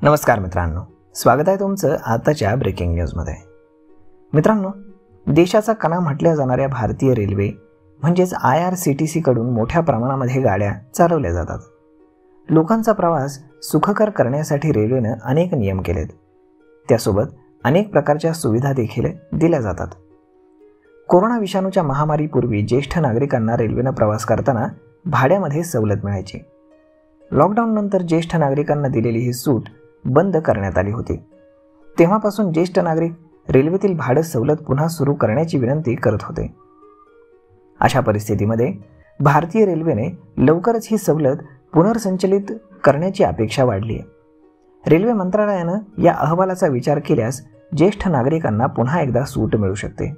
नमस्कार मित्रांनो, स्वागत आहे तुमचं आताच्या ब्रेकिंग न्यूजमध्ये। मित्रांनो, देशाचा कणा म्हटल्या जाणाऱ्या भारतीय रेल्वे म्हणजेच IRCTC कडून मोठ्या प्रमाणामध्ये गाड्या चालवल्या जातात। लोकांचा प्रवास सुखकर करण्यासाठी रेल्वेने अनेक नियम केलेत, त्यासोबत अनेक प्रकारच्या सुविधा देखील दिल्या जातात। कोरोना विषाणूच्या महामारीपूर्वी ज्येष्ठ नागरिकांना रेल्वेने प्रवास करताना भाड्यामध्ये सवलत मिळायची। लॉकडाऊन नंतर ज्येष्ठ नागरिकांना दिलेली ही सूट बंद करण्यात आली होती। तेव्हापासून ज्येष्ठ नागरिक रेल्वेतील भाडं सवलत पुन्हा सुरू करण्याची विनंती करत होते। अशा परिस्थितीमध्ये भारतीय रेल्वेने लवकरच ही सवलत पुनर्संचलित करण्याची अपेक्षा वाढली आहे। रेल्वे मंत्रालयाने या अहवालाचा विचार केल्यास ज्येष्ठ नागरिकांना पुन्हा एकदा सूट मिळू शकते।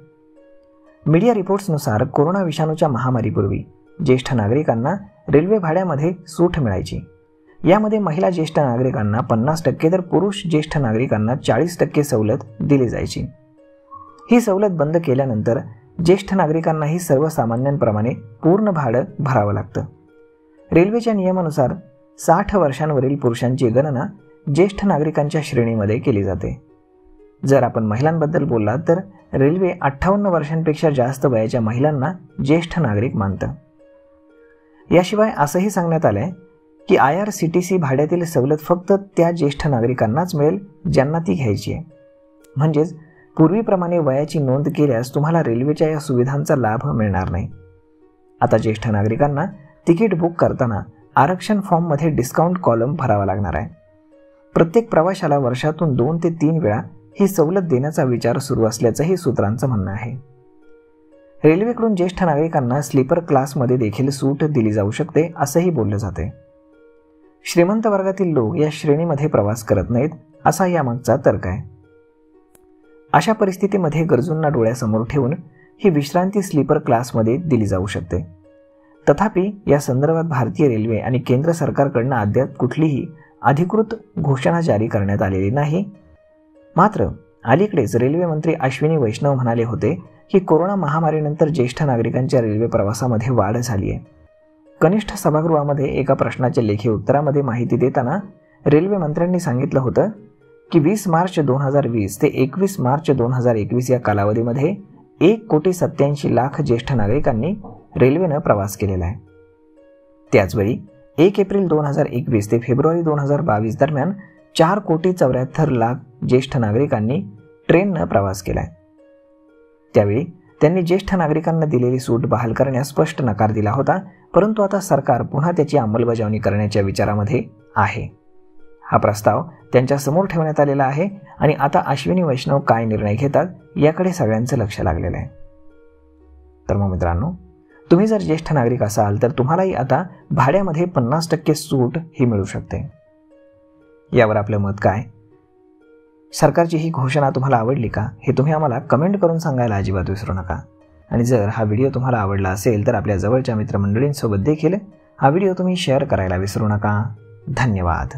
मीडिया रिपोर्ट्सनुसार कोरोना विषाणूच्या महामारीपूर्वी ज्येष्ठ नागरिकांना रेल्वे भाड्यामध्ये सूट मिळायची। यामध्ये महिला ज्येष्ठ नागरिकांना 50% तर पुरुष ज्येष्ठ नागरिकांना 40% सवलत दिली जायची। ही सवलत बंद केल्यानंतर ज्येष्ठ नागरिकांनाही सर्वसामान्यांप्रमाणे पूर्ण भाडं भरावं लागतं। रेल्वेच्या नियमानुसार 60 वर्षांवरील पुरुषांची गणना ज्येष्ठ नागरिकांच्या श्रेणीमध्ये केली जाते। जर आपण महिलांबद्दल बोललात तर रेल्वे 58 वर्षांपेक्षा जास्त वयाच्या महिलांना ज्येष्ठ नागरिक मानतं। याशिवाय असंही सांगण्यात आलंय की IRCTC भाड्यातील सवलत फक्त त्या ज्येष्ठ नागरिकांनाच मिळेल ज्यांना ती घ्यायची आहे। म्हणजेच पूर्वीप्रमाणे वयाची नोंद केल्यास तुम्हाला रेल्वेच्या या सुविधांचा लाभ मिळणार नाही। आता ज्येष्ठ नागरिकांना तिकीट बुक करताना आरक्षण फॉर्ममध्ये डिस्काउंट कॉलम भरावा लागणार आहे। प्रत्येक प्रवाशाला वर्षातून 2 ते 3 वेळा ही सवलत देण्याचा विचार सुरू असल्याचंही सूत्रांचं म्हणणं आहे। रेल्वेकडून ज्येष्ठ नागरिकांना स्लीपर क्लासमध्ये देखील सूट दिली जाऊ शकते असंही बोललं जाते। श्रीमंत वर्गातील लोक या श्रेणीमध्ये प्रवास करत नाहीत असा यामागचा तर्क आहे। अशा परिस्थितीमध्ये गरजूंना डोळ्यासमोर ठेवून ही विश्रांती स्लीपर क्लासमध्ये दिली जाऊ शकते। तथापि या संदर्भात भारतीय रेल्वे आणि केंद्र सरकारकडून अद्याप कुठलीही अधिकृत घोषणा जारी करण्यात आलेली नाही। मात्र अलीकडेच रेल्वे मंत्री अश्विनी वैष्णव म्हणाले होते की कोरोना महामारीनंतर ज्येष्ठ नागरिकांच्या रेल्वे प्रवासामध्ये वाढ झाली आहे। कनिष्ठ सभागृहामध्ये एका प्रश्नाच्या लेखी उत्तरामध्ये माहिती देताना रेल्वे मंत्र्यांनी सांगितलं होतं की 20 मार्च 2020 ते 21 मार्च 2021 या कालावधीमध्ये 1,87,00,000 ज्येष्ठ नागरिकांनी रेल्वेनं प्रवास केलेला आहे। त्याचवेळी 1 एप्रिल 2021 ते फेब्रुवारी 2022 दरम्यान 4,74,00,000 ज्येष्ठ नागरिकांनी ट्रेननं प्रवास केलाय। त्यावेळी त्यांनी ज्येष्ठ नागरिकांना दिलेली सूट बहाल करण्यास स्पष्ट नकार दिला होता, परंतु आता सरकार पुन्हा त्याची अंमलबजावणी करण्याच्या विचारामध्ये आहे। हा प्रस्ताव त्यांच्या समोर ठेवण्यात आलेला आहे आणि आता अश्विनी वैष्णव काय निर्णय घेतात याकडे सगळ्यांचं लक्ष लागलेलं आहे। तर मग मित्रांनो, तुम्ही जर ज्येष्ठ नागरिक असाल तर तुम्हालाही आता भाड्यामध्ये 50% सूट ही मिळू शकते। यावर आपलं मत काय? सरकारची ही घोषणा तुम्हाला आवडली का हे तुम्ही आम्हाला कमेंट करून सांगायला अजिबात विसरू नका। आणि जर हा व्हिडिओ तुम्हाला आवडला असेल तर आपल्या जवळच्या मित्रमंडळींसोबत देखील हा व्हिडिओ तुम्ही शेअर करायला विसरू नका। धन्यवाद।